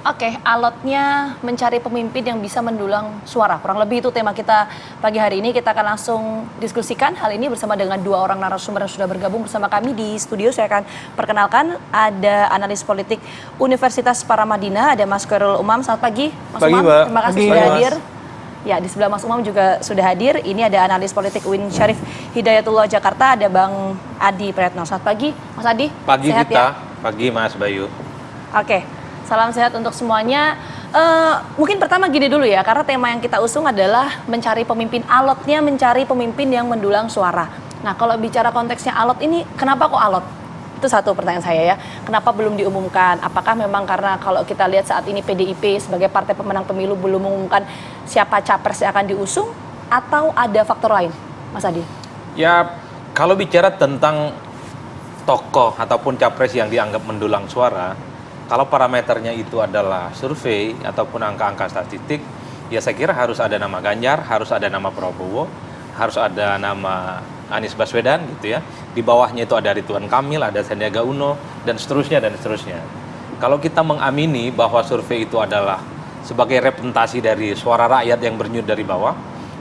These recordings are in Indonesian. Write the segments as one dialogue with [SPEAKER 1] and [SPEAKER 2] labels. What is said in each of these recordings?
[SPEAKER 1] Oke, alotnya mencari pemimpin yang bisa mendulang suara. Kurang lebih itu tema kita pagi hari ini. Kita akan langsung diskusikan hal ini bersama dengan dua orang narasumber yang sudah bergabung bersama kami di studio. Saya akan perkenalkan, ada analis politik Universitas Paramadina, ada Mas Khairul Umam. Selamat pagi, Mas Umam. Terima kasih sudah hadir. Ya, di sebelah Mas Umam juga sudah hadir. Ini ada analis politik UIN Syarif Hidayatullah Jakarta, ada Bang Adi Prayetno. Selamat pagi, Mas Adi.
[SPEAKER 2] Pagi
[SPEAKER 1] sehat
[SPEAKER 2] kita,
[SPEAKER 1] ya?
[SPEAKER 2] pagi Mas Bayu.
[SPEAKER 1] Oke, salam sehat untuk semuanya. Mungkin pertama gini dulu ya, karena tema yang kita usung adalah mencari pemimpin, alotnya mencari pemimpin yang mendulang suara. Nah, kalau bicara konteksnya alot ini, kenapa kok alot? Itu satu pertanyaan saya ya. Kenapa belum diumumkan? Apakah memang karena kalau kita lihat saat ini PDIP sebagai partai pemenang pemilu belum mengumumkan siapa capres yang akan diusung, atau ada faktor lain, Mas Adi?
[SPEAKER 2] Ya, kalau bicara tentang tokoh ataupun capres yang dianggap mendulang suara, kalau parameternya itu adalah survei ataupun angka-angka statistik, ya saya kira harus ada nama Ganjar, harus ada nama Prabowo, harus ada nama Anies Baswedan gitu ya. Di bawahnya itu ada Ridwan Kamil, ada Sandiaga Uno, dan seterusnya dan seterusnya. Kalau kita mengamini bahwa survei itu adalah sebagai representasi dari suara rakyat yang bernyut dari bawah,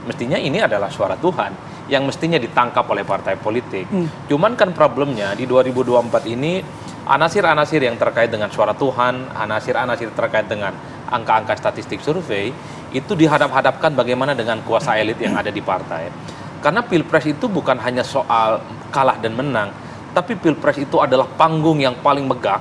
[SPEAKER 2] mestinya ini adalah suara Tuhan yang mestinya ditangkap oleh partai politik. Cuman kan problemnya di 2024 ini, anasir-anasir yang terkait dengan suara Tuhan, anasir-anasir terkait dengan angka-angka statistik survei, itu dihadap-hadapkan bagaimana dengan kuasa elit yang ada di partai. Karena Pilpres itu bukan hanya soal kalah dan menang, tapi Pilpres itu adalah panggung yang paling megah,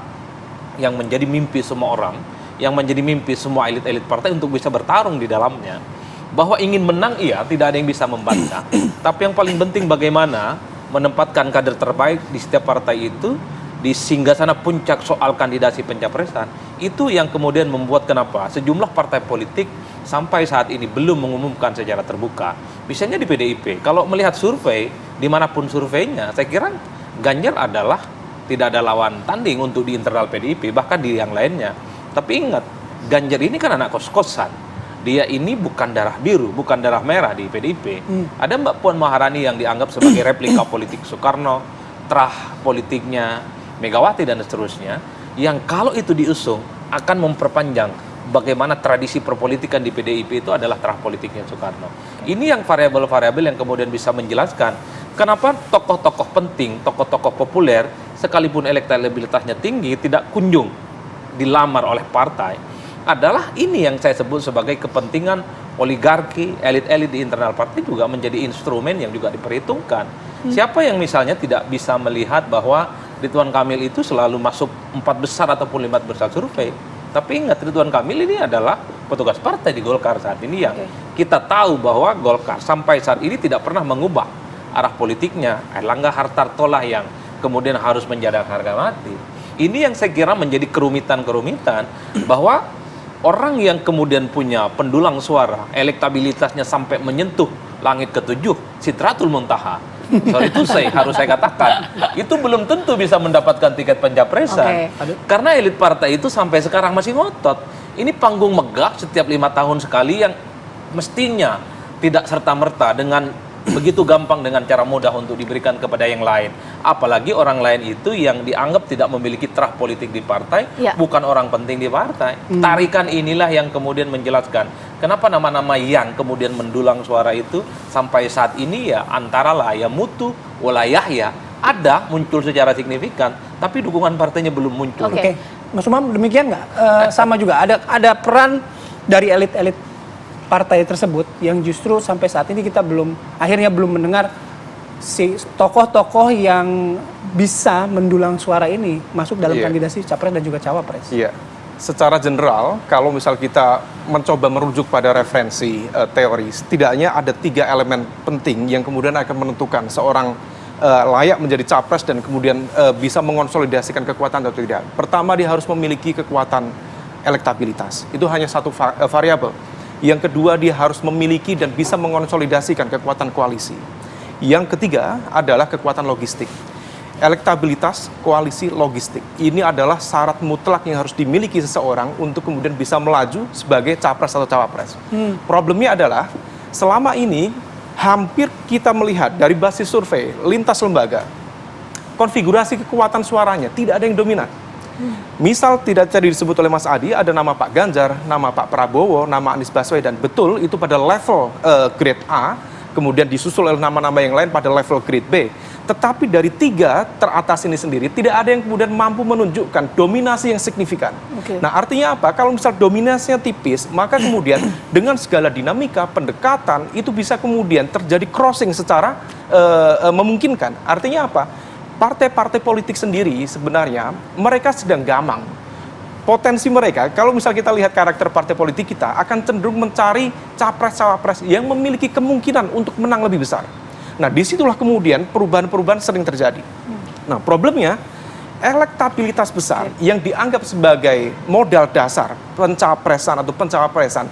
[SPEAKER 2] yang menjadi mimpi semua orang, yang menjadi mimpi semua elit-elit partai untuk bisa bertarung di dalamnya. Bahwa ingin menang, iya, tidak ada yang bisa membantah. Tapi yang paling penting bagaimana menempatkan kader terbaik di setiap partai itu, di singgasana puncak soal kandidasi pencapresan, itu yang kemudian membuat kenapa sejumlah partai politik sampai saat ini belum mengumumkan secara terbuka. Misalnya di PDIP, kalau melihat survei, dimanapun surveinya, saya kira Ganjar adalah tidak ada lawan tanding untuk di internal PDIP, bahkan di yang lainnya. Tapi ingat, Ganjar ini kan anak kos-kosan. Dia ini bukan darah biru, bukan darah merah di PDIP. Ada Mbak Puan Maharani yang dianggap sebagai replika politik Soekarno, terah politiknya Megawati dan seterusnya, yang kalau itu diusung akan memperpanjang bagaimana tradisi perpolitikan di PDIP itu adalah terah politiknya Soekarno. Ini yang variabel-variabel yang kemudian bisa menjelaskan kenapa tokoh-tokoh penting, tokoh-tokoh populer, sekalipun elektabilitasnya tinggi, tidak kunjung dilamar oleh partai. Adalah ini yang saya sebut sebagai kepentingan oligarki, elit-elit di internal partai juga menjadi instrumen yang juga diperhitungkan. Siapa yang misalnya tidak bisa melihat bahwa Ridwan Kamil itu selalu masuk 4 besar ataupun 5 besar survei. Tapi ingat, Ridwan Kamil ini adalah petugas partai di Golkar saat ini yang kita tahu bahwa Golkar sampai saat ini tidak pernah mengubah arah politiknya. Erlangga Hartarto lah yang kemudian harus menjaga harga mati. Ini yang saya kira menjadi kerumitan-kerumitan bahwa orang yang kemudian punya pendulang suara, elektabilitasnya sampai menyentuh langit ketujuh, Sidratul Muntaha. Sorry itu harus saya katakan, itu belum tentu bisa mendapatkan tiket pencapresan. Karena elit partai itu sampai sekarang masih ngotot. Ini panggung megah setiap 5 tahun sekali yang mestinya tidak serta-merta dengan begitu gampang dengan cara mudah untuk diberikan kepada yang lain. Apalagi orang lain itu yang dianggap tidak memiliki terah politik di partai, bukan orang penting di partai. Tarikan inilah yang kemudian menjelaskan kenapa nama-nama yang kemudian mendulang suara itu sampai saat ini ya antara lah ya Mutu, Walayah ya ada muncul secara signifikan, tapi dukungan partainya belum muncul.
[SPEAKER 3] Oke, Mas Umam demikian nggak? Sama juga ada peran dari elit-elit partai tersebut yang justru sampai saat ini kita akhirnya belum mendengar si tokoh-tokoh yang bisa mendulang suara ini masuk dalam kandidasi capres dan juga cawapres.
[SPEAKER 4] Iya, secara general kalau misal kita mencoba merujuk pada referensi teori, setidaknya ada 3 elemen penting yang kemudian akan menentukan seorang layak menjadi capres dan kemudian bisa mengonsolidasikan kekuatan atau tidak. Pertama, dia harus memiliki kekuatan elektabilitas. Itu hanya satu variabel. Yang kedua, dia harus memiliki dan bisa mengonsolidasikan kekuatan koalisi. Yang ketiga adalah kekuatan logistik. Elektabilitas, koalisi, logistik. Ini adalah syarat mutlak yang harus dimiliki seseorang untuk kemudian bisa melaju sebagai capres atau cawapres. Problemnya adalah selama ini hampir kita melihat dari basis survei lintas lembaga, konfigurasi kekuatan suaranya tidak ada yang dominan. Misal tidak tadi disebut oleh Mas Adi, ada nama Pak Ganjar, nama Pak Prabowo, nama Anies Baswedan. Betul, itu pada level grade A, kemudian disusul oleh nama-nama yang lain pada level grade B. Tetapi dari 3 teratas ini sendiri, tidak ada yang kemudian mampu menunjukkan dominasi yang signifikan.
[SPEAKER 1] Oke.
[SPEAKER 4] Nah, artinya apa? Kalau misal dominasinya tipis, maka kemudian dengan segala dinamika, pendekatan, itu bisa kemudian terjadi crossing secara memungkinkan. Artinya apa? Partai-partai politik sendiri sebenarnya, mereka sedang gamang. Potensi mereka, kalau misal kita lihat karakter partai politik kita, akan cenderung mencari capres-cawapres yang memiliki kemungkinan untuk menang lebih besar. Nah, disitulah kemudian perubahan-perubahan sering terjadi. Nah, problemnya, elektabilitas besar yang dianggap sebagai modal dasar pencapresan atau pencawapresan,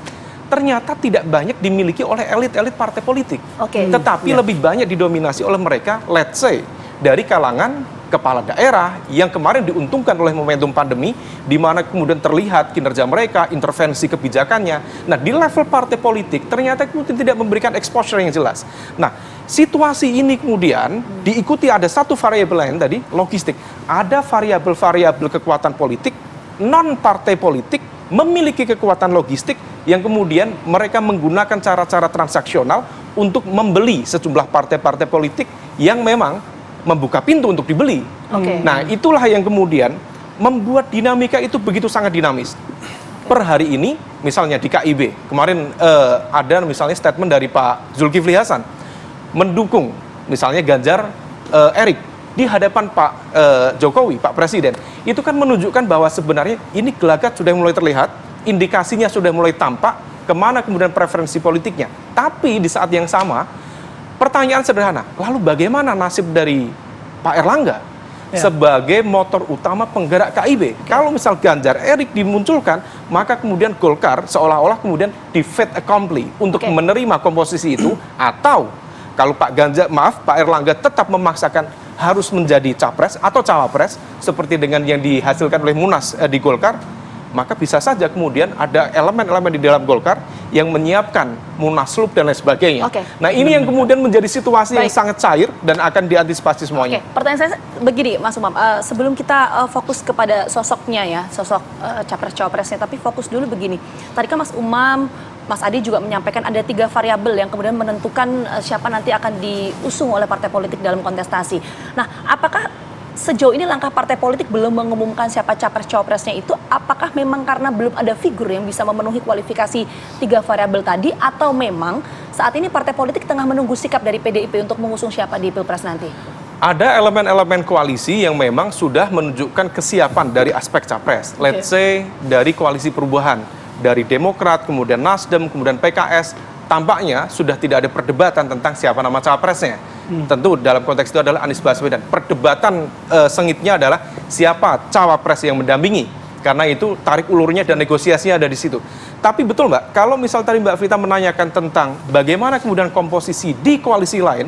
[SPEAKER 4] ternyata tidak banyak dimiliki oleh elit-elit partai politik.
[SPEAKER 1] Oke.
[SPEAKER 4] Tetapi lebih banyak didominasi oleh mereka, let's say, dari kalangan kepala daerah yang kemarin diuntungkan oleh momentum pandemi, di mana kemudian terlihat kinerja mereka, intervensi kebijakannya. Nah, di level partai politik ternyata kemudian tidak memberikan exposure yang jelas. Nah, situasi ini kemudian diikuti ada satu variabel lain tadi, logistik. Ada variabel-variabel kekuatan politik, non-partai politik memiliki kekuatan logistik yang kemudian mereka menggunakan cara-cara transaksional untuk membeli sejumlah partai-partai politik yang memang membuka pintu untuk dibeli.
[SPEAKER 1] Oke.
[SPEAKER 4] Nah, itulah yang kemudian membuat dinamika itu begitu sangat dinamis. Per hari ini, misalnya di KIB, kemarin ada misalnya statement dari Pak Zulkifli Hasan, mendukung misalnya Ganjar Erik di hadapan Pak Jokowi, Pak Presiden. Itu kan menunjukkan bahwa sebenarnya ini gelagat sudah mulai terlihat, indikasinya sudah mulai tampak, kemana kemudian preferensi politiknya. Tapi di saat yang sama, pertanyaan sederhana, lalu bagaimana nasib dari Pak Erlangga sebagai motor utama penggerak KIB? Kalau misal Ganjar Erik dimunculkan, maka kemudian Golkar seolah-olah kemudian di fait accompli untuk menerima komposisi itu, atau kalau Pak Erlangga tetap memaksakan harus menjadi capres atau cawapres seperti dengan yang dihasilkan oleh Munas di Golkar, maka bisa saja kemudian ada elemen-elemen di dalam Golkar yang menyiapkan munaslup dan lain sebagainya.
[SPEAKER 1] Oke.
[SPEAKER 4] Nah, ini yang kemudian menjadi situasi yang
[SPEAKER 1] Baik.
[SPEAKER 4] sangat cair dan akan diantisipasi semuanya.
[SPEAKER 1] Oke, pertanyaan saya begini, Mas Umam. Sebelum kita fokus kepada sosoknya ya, sosok capres-cawapresnya, tapi fokus dulu begini. Tadi kan Mas Umam, Mas Adi juga menyampaikan ada 3 variabel yang kemudian menentukan siapa nanti akan diusung oleh partai politik dalam kontestasi. Nah, apakah sejauh ini langkah partai politik belum mengumumkan siapa capres-cawapresnya itu, apakah memang karena belum ada figur yang bisa memenuhi kualifikasi 3 variabel tadi, atau memang saat ini partai politik tengah menunggu sikap dari PDIP untuk mengusung siapa di Pilpres nanti?
[SPEAKER 4] Ada elemen-elemen koalisi yang memang sudah menunjukkan kesiapan dari aspek capres. Let's say dari koalisi perubahan, dari Demokrat, kemudian Nasdem, kemudian PKS, tampaknya sudah tidak ada perdebatan tentang siapa nama capresnya. Tentu dalam konteks itu adalah Anies Baswedan. Perdebatan sengitnya adalah siapa cawapres yang mendampingi. Karena itu tarik ulurnya dan negosiasinya ada di situ. Tapi betul Mbak, kalau misal tadi Mbak Vita menanyakan tentang bagaimana kemudian komposisi di koalisi lain,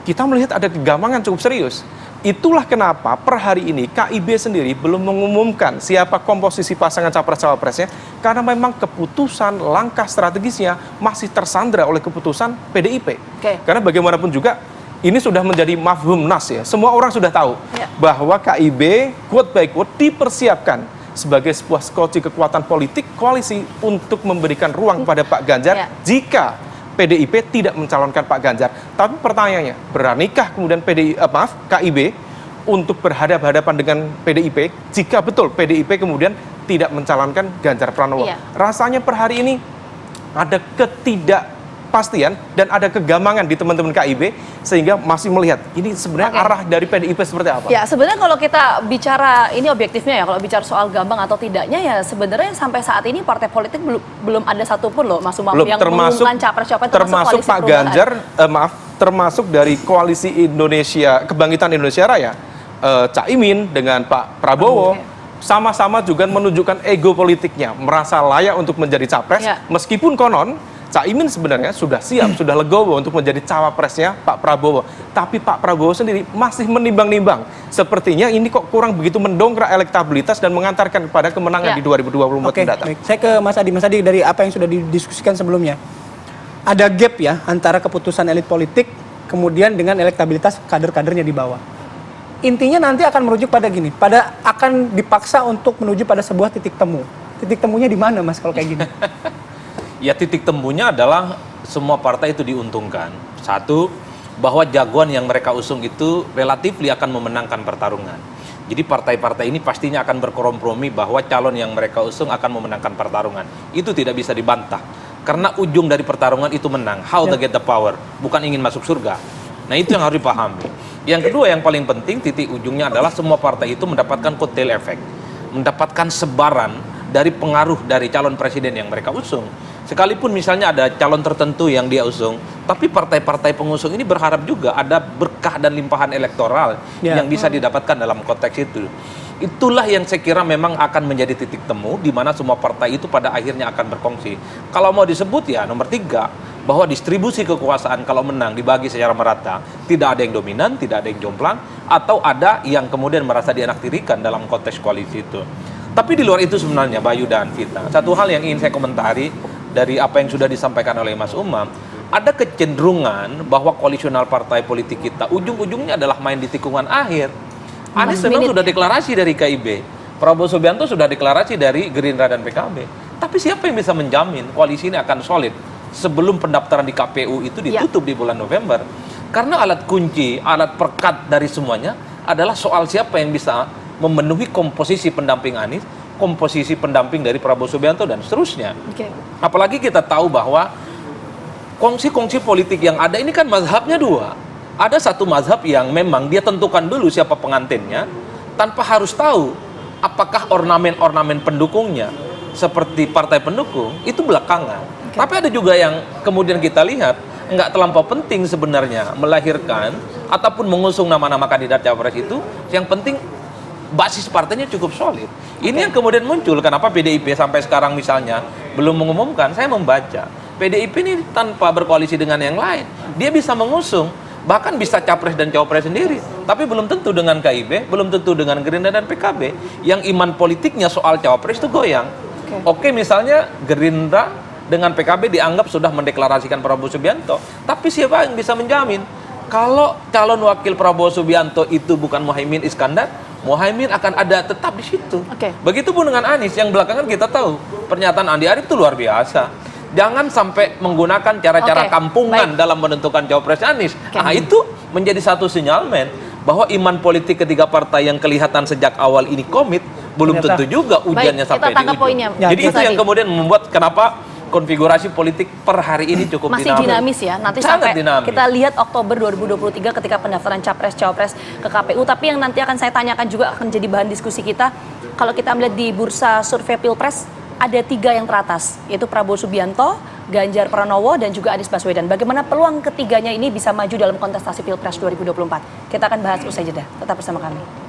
[SPEAKER 4] kita melihat ada kegamangan cukup serius. Itulah kenapa per hari ini KIB sendiri belum mengumumkan siapa komposisi pasangan capres-cawapresnya, karena memang keputusan langkah strategisnya masih tersandra oleh keputusan PDIP. Karena bagaimanapun juga ini sudah menjadi mafhum nas ya. Semua orang sudah tahu bahwa KIB quote by quote dipersiapkan sebagai sebuah skoci kekuatan politik koalisi untuk memberikan ruang kepada Pak Ganjar jika PDIP tidak mencalonkan Pak Ganjar. Tapi pertanyaannya, beranikah kemudian KIB untuk berhadapan-hadapan dengan PDIP jika betul PDIP kemudian tidak mencalonkan Ganjar Pranowo? Rasanya per hari ini ada ketidakpastian dan ada kegamangan di teman-teman KIB sehingga masih melihat ini sebenarnya arah dari PDIP seperti apa?
[SPEAKER 1] Ya, sebenarnya kalau kita bicara ini objektifnya ya, kalau bicara soal gambang atau tidaknya ya sebenarnya sampai saat ini partai politik belum ada satupun loh Mas Umam yang mengumumkan capres-capres
[SPEAKER 4] termasuk Pak Ganjar, termasuk dari koalisi Indonesia Kebangkitan Indonesia Raya, Caimin dengan Pak Prabowo sama-sama juga menunjukkan ego politiknya, merasa layak untuk menjadi capres, meskipun konon Caimin sebenarnya sudah siap, sudah legowo untuk menjadi cawapresnya Pak Prabowo. Tapi Pak Prabowo sendiri masih menimbang-nimbang. Sepertinya ini kok kurang begitu mendongkrak elektabilitas dan mengantarkan kepada kemenangan di 2024 mendatang.
[SPEAKER 3] Baik. Saya ke Mas Adi. Mas Adi, dari apa yang sudah didiskusikan sebelumnya, ada gap ya antara keputusan elit politik kemudian dengan elektabilitas kader-kadernya di bawah. intinya nanti akan merujuk pada gini, akan dipaksa untuk menuju pada sebuah titik temu. Titik temunya di mana, Mas, kalau kayak gini?
[SPEAKER 2] Ya, titik temunya adalah semua partai itu diuntungkan. Satu, bahwa jagoan yang mereka usung itu relatif akan memenangkan pertarungan. Jadi partai-partai ini pastinya akan berkompromi bahwa calon yang mereka usung akan memenangkan pertarungan. Itu tidak bisa dibantah. Karena ujung dari pertarungan itu menang. How to get the power. Bukan ingin masuk surga. Nah, itu yang harus dipahami. Yang kedua yang paling penting, titik ujungnya adalah semua partai itu mendapatkan coattail effect. Mendapatkan sebaran dari pengaruh dari calon presiden yang mereka usung. Sekalipun misalnya ada calon tertentu yang dia usung, tapi partai-partai pengusung ini berharap juga ada berkah dan limpahan elektoral yang bisa didapatkan dalam konteks itu. Itulah yang saya kira memang akan menjadi titik temu di mana semua partai itu pada akhirnya akan berkongsi. Kalau mau disebut ya nomor 3, bahwa distribusi kekuasaan kalau menang dibagi secara merata, tidak ada yang dominan, tidak ada yang jomplang, atau ada yang kemudian merasa dianaktirikan dalam konteks koalisi itu. Tapi di luar itu sebenarnya Bayu dan Vita, satu hal yang ingin saya komentari dari apa yang sudah disampaikan oleh Mas Umam, ada kecenderungan bahwa koalisional partai politik kita ujung-ujungnya adalah main di tikungan akhir. Anies memang sudah deklarasi dari KIB, Prabowo Subianto sudah deklarasi dari Gerindra dan PKB. Tapi siapa yang bisa menjamin koalisi ini akan solid sebelum pendaftaran di KPU itu ditutup di bulan November? Karena alat kunci, alat perkat dari semuanya adalah soal siapa yang bisa memenuhi komposisi pendamping Anies, komposisi pendamping dari Prabowo Subianto dan seterusnya. Apalagi kita tahu bahwa kongsi-kongsi politik yang ada ini kan mazhabnya 2. Ada satu mazhab yang memang dia tentukan dulu siapa pengantinnya tanpa harus tahu apakah ornamen-ornamen pendukungnya seperti partai pendukung itu belakangan. Tapi ada juga yang kemudian kita lihat nggak terlampau penting sebenarnya melahirkan ataupun mengusung nama-nama kandidat capres itu. Yang penting basis partainya cukup solid. Ini yang kemudian muncul. Kenapa PDIP sampai sekarang misalnya belum mengumumkan? Saya membaca PDIP ini tanpa berkoalisi dengan yang lain, dia bisa mengusung, bahkan bisa capres dan cawapres sendiri. Tapi belum tentu dengan KIB, belum tentu dengan Gerindra dan PKB yang iman politiknya soal cawapres itu goyang. Oke, misalnya Gerindra dengan PKB dianggap sudah mendeklarasikan Prabowo Subianto, tapi siapa yang bisa menjamin kalau calon wakil Prabowo Subianto itu bukan Muhaimin Iskandar, Muhaimin akan ada tetap di situ. Begitupun dengan Anies yang belakangan kita tahu pernyataan Andi Arief itu luar biasa. Jangan sampai menggunakan cara-cara kampungan dalam menentukan cawapres Anies. Nah, itu menjadi satu sinyalmen bahwa iman politik ketiga partai yang kelihatan sejak awal ini komit belum tentu juga ujiannya sampai di ujung. Jadi itu yang kemudian membuat kenapa konfigurasi politik per hari ini cukup
[SPEAKER 1] masih dinamis ya. Nanti
[SPEAKER 2] sangat
[SPEAKER 1] sampai
[SPEAKER 2] dinamis.
[SPEAKER 1] Kita lihat Oktober 2023 ketika pendaftaran capres-cawapres ke KPU. Tapi yang nanti akan saya tanyakan juga akan jadi bahan diskusi kita. Kalau kita melihat di bursa survei Pilpres, ada 3 yang teratas, yaitu Prabowo Subianto, Ganjar Pranowo, dan juga Anies Baswedan. Bagaimana peluang ketiganya ini bisa maju dalam kontestasi Pilpres 2024? Kita akan bahas usai jeda. Tetap bersama kami.